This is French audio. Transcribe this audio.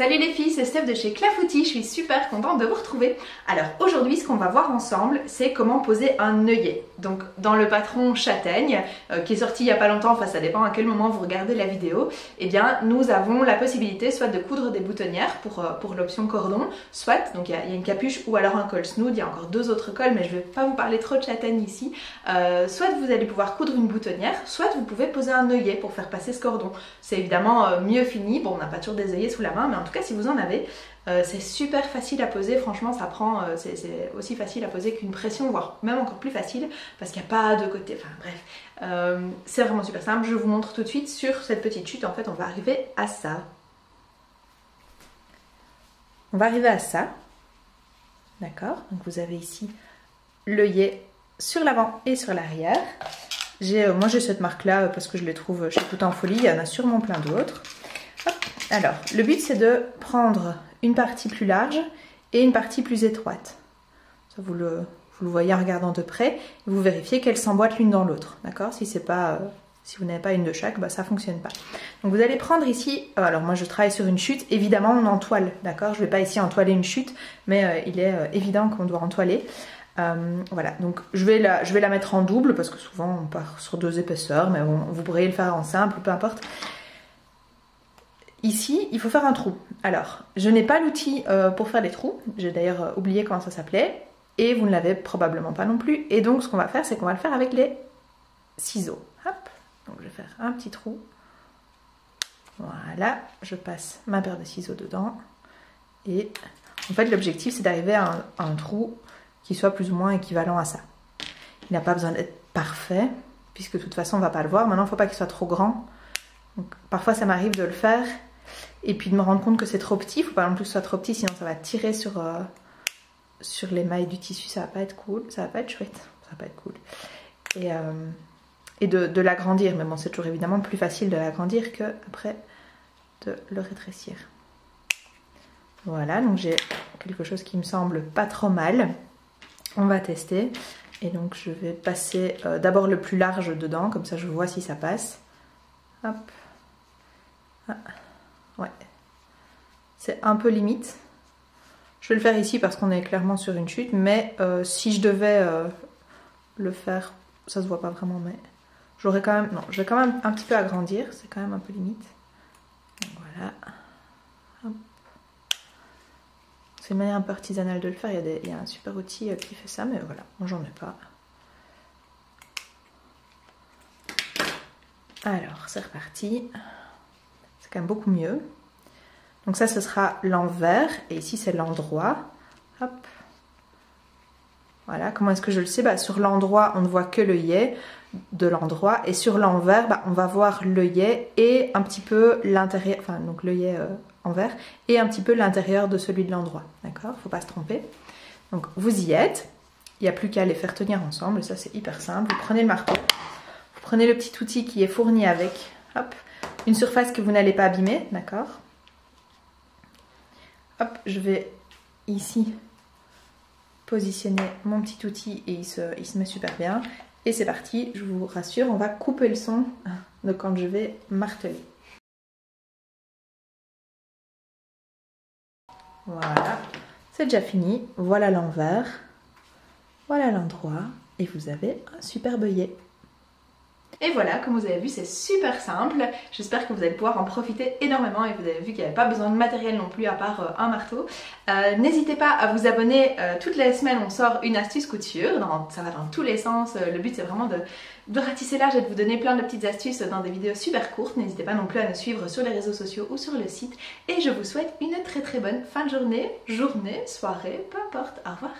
Salut les filles, c'est Steph de chez Clafoutis, je suis super contente de vous retrouver. Alors aujourd'hui ce qu'on va voir ensemble c'est comment poser un œillet. Donc dans le patron châtaigne qui est sorti il n'y a pas longtemps, enfin ça dépend à quel moment vous regardez la vidéo, eh bien nous avons la possibilité soit de coudre des boutonnières pour l'option cordon, soit, donc il y a une capuche ou alors un col snood, il y a encore deux autres cols mais je ne vais pas vous parler trop de châtaigne ici, soit vous allez pouvoir coudre une boutonnière, soit vous pouvez poser un œillet pour faire passer ce cordon. C'est évidemment mieux fini, bon on n'a pas toujours des œillets sous la main mais en tout cas si vous en avez, c'est super facile à poser, franchement ça prend, c'est aussi facile à poser qu'une pression, voire même encore plus facile parce qu'il n'y a pas de côté, enfin bref, c'est vraiment super simple. Je vous montre tout de suite sur cette petite chute, en fait on va arriver à ça. On va arriver à ça, d'accord, donc vous avez ici l'œillet sur l'avant et sur l'arrière. Moi j'ai cette marque là parce que je les trouve chez Tout en Folie, il y en a sûrement plein d'autres. Alors, le but c'est de prendre une partie plus large et une partie plus étroite. Ça, vous le voyez en regardant de près. Vous vérifiez qu'elles s'emboîtent l'une dans l'autre. D'accord ? Si vous n'avez pas une de chaque, bah, ça ne fonctionne pas. Donc vous allez prendre ici, alors moi je travaille sur une chute, évidemment on entoile. D'accord ? Je ne vais pas ici entoiler une chute, mais il est évident qu'on doit entoiler. Voilà, donc je vais la mettre en double parce que souvent on part sur deux épaisseurs, mais bon, vous pourriez le faire en simple, peu importe. Ici, il faut faire un trou. Alors, je n'ai pas l'outil pour faire des trous. J'ai d'ailleurs oublié comment ça s'appelait. Et vous ne l'avez probablement pas non plus. Et donc, ce qu'on va faire, c'est qu'on va le faire avec les ciseaux. Hop. Donc, je vais faire un petit trou. Voilà. Je passe ma paire de ciseaux dedans. Et en fait, l'objectif, c'est d'arriver à un trou qui soit plus ou moins équivalent à ça. Il n'a pas besoin d'être parfait, puisque de toute façon, on ne va pas le voir. Maintenant, il ne faut pas qu'il soit trop grand. Donc, parfois, ça m'arrive de le faire. Et puis de me rendre compte que c'est trop petit, il ne faut pas non plus que ce soit trop petit, sinon ça va tirer sur les mailles du tissu, ça va pas être cool, ça va pas être chouette, ça va pas être cool. Et de l'agrandir, mais bon c'est toujours évidemment plus facile de l'agrandir que après de le rétrécir. Voilà, donc j'ai quelque chose qui me semble pas trop mal, on va tester. Et donc je vais passer d'abord le plus large dedans, comme ça je vois si ça passe. Hop. Ah. Ouais, c'est un peu limite. Je vais le faire ici parce qu'on est clairement sur une chute, mais si je devais le faire, ça se voit pas vraiment, mais j'aurais quand même, non, je vais quand même un petit peu agrandir, c'est quand même un peu limite. Donc voilà. C'est une manière un peu artisanale de le faire, il y a un super outil qui fait ça, mais voilà, moi j'en ai pas. Alors, c'est reparti. C'est quand même beaucoup mieux. Donc ça, ce sera l'envers. Et ici, c'est l'endroit. Hop. Voilà. Comment est-ce que je le sais ? Bah, sur l'endroit, on ne voit que l'œillet de l'endroit. Et sur l'envers, bah, on va voir l'œillet et un petit peu l'intérieur. Enfin, donc l'œillet envers. Et un petit peu l'intérieur de celui de l'endroit. D'accord ? Il ne faut pas se tromper. Donc, vous y êtes. Il n'y a plus qu'à les faire tenir ensemble. Et ça, c'est hyper simple. Vous prenez le marteau. Vous prenez le petit outil qui est fourni avec. Hop. Une surface que vous n'allez pas abîmer, d'accord ? Hop, je vais ici positionner mon petit outil et il se met super bien. Et c'est parti, je vous rassure, on va couper le son de quand je vais marteler. Voilà, c'est déjà fini. Voilà l'envers, voilà l'endroit et vous avez un superbe œillet. Et voilà, comme vous avez vu, c'est super simple. J'espère que vous allez pouvoir en profiter énormément et vous avez vu qu'il n'y avait pas besoin de matériel non plus à part un marteau. N'hésitez pas à vous abonner. Toutes les semaines, on sort une astuce couture. Ça va dans tous les sens. Le but, c'est vraiment de ratisser large et de vous donner plein de petites astuces dans des vidéos super courtes. N'hésitez pas non plus à nous suivre sur les réseaux sociaux ou sur le site. Et je vous souhaite une très très bonne fin de journée, soirée, peu importe. Au revoir.